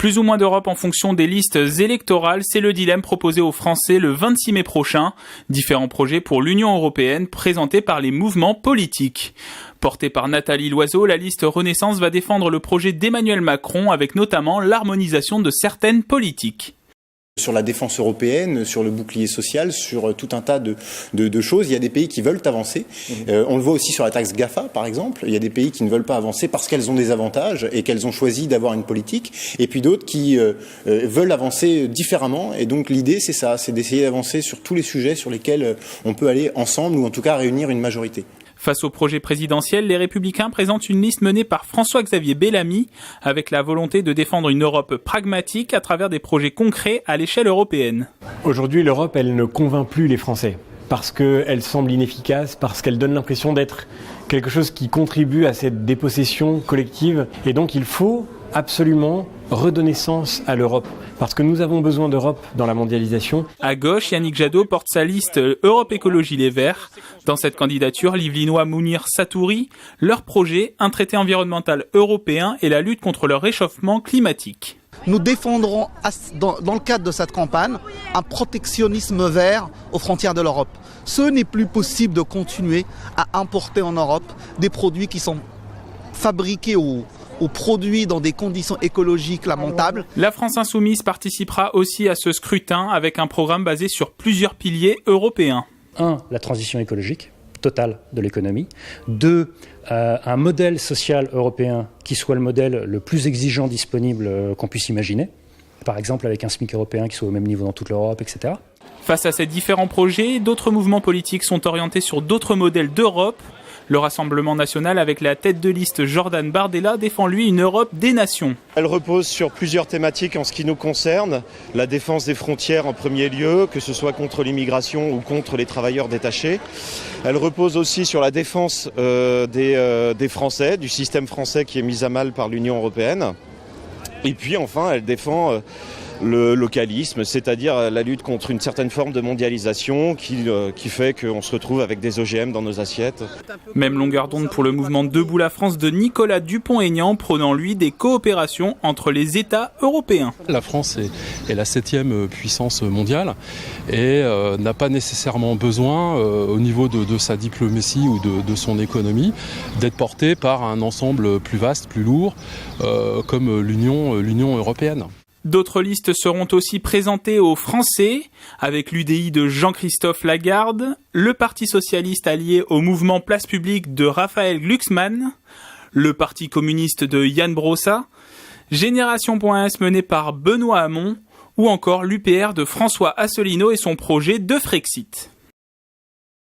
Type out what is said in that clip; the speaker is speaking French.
Plus ou moins d'Europe en fonction des listes électorales, c'est le dilemme proposé aux Français le 26 mai prochain. Différents projets pour l'Union européenne présentés par les mouvements politiques. Portée par Nathalie Loiseau, la liste Renaissance va défendre le projet d'Emmanuel Macron avec notamment l'harmonisation de certaines politiques. Sur la défense européenne, sur le bouclier social, sur tout un tas de choses. Il y a des pays qui veulent avancer. On le voit aussi sur la taxe GAFA, par exemple. Il y a des pays qui ne veulent pas avancer parce qu'elles ont des avantages et qu'elles ont choisi d'avoir une politique. Et puis d'autres qui veulent avancer différemment. Et donc l'idée, c'est ça, c'est d'essayer d'avancer sur tous les sujets sur lesquels on peut aller ensemble ou en tout cas réunir une majorité. Face au projet présidentiel, les Républicains présentent une liste menée par François-Xavier Bellamy avec la volonté de défendre une Europe pragmatique à travers des projets concrets à l'échelle européenne. Aujourd'hui, l'Europe, elle ne convainc plus les Français parce qu'elle semble inefficace, parce qu'elle donne l'impression d'être quelque chose qui contribue à cette dépossession collective. Et donc, il faut absolument redonner sens à l'Europe, parce que nous avons besoin d'Europe dans la mondialisation. À gauche, Yannick Jadot porte sa liste Europe Écologie Les Verts. Dans cette candidature, l'Yvelinois Mounir Satouri, leur projet, un traité environnemental européen et la lutte contre le réchauffement climatique. Nous défendrons, dans le cadre de cette campagne, un protectionnisme vert aux frontières de l'Europe. Ce n'est plus possible de continuer à importer en Europe des produits qui sont fabriqués ou produits dans des conditions écologiques lamentables. La France insoumise participera aussi à ce scrutin avec un programme basé sur plusieurs piliers européens. 1. La transition écologique totale de l'économie. 2. Un modèle social européen qui soit le modèle le plus exigeant disponible qu'on puisse imaginer. Par exemple avec un SMIC européen qui soit au même niveau dans toute l'Europe, etc. Face à ces différents projets, d'autres mouvements politiques sont orientés sur d'autres modèles d'Europe. Le Rassemblement national, avec la tête de liste Jordan Bardella, défend lui une Europe des nations. Elle repose sur plusieurs thématiques en ce qui nous concerne. La défense des frontières en premier lieu, que ce soit contre l'immigration ou contre les travailleurs détachés. Elle repose aussi sur la défense des Français, du système français qui est mis à mal par l'Union européenne. Et puis enfin, elle défend le localisme, c'est-à-dire la lutte contre une certaine forme de mondialisation qui fait qu'on se retrouve avec des OGM dans nos assiettes. Même longueur d'onde pour le mouvement Debout la France de Nicolas Dupont-Aignan, prônant lui des coopérations entre les États européens. La France est la 7e puissance mondiale et n'a pas nécessairement besoin, au niveau de sa diplomatie ou de son économie, d'être portée par un ensemble plus vaste, plus lourd, comme l'Union européenne. D'autres listes seront aussi présentées aux Français, avec l'UDI de Jean-Christophe Lagarde, le Parti socialiste allié au mouvement Place Publique de Raphaël Glucksmann, le Parti communiste de Yann Brossa, Génération.s menée par Benoît Hamon, ou encore l'UPR de François Asselineau et son projet de Frexit.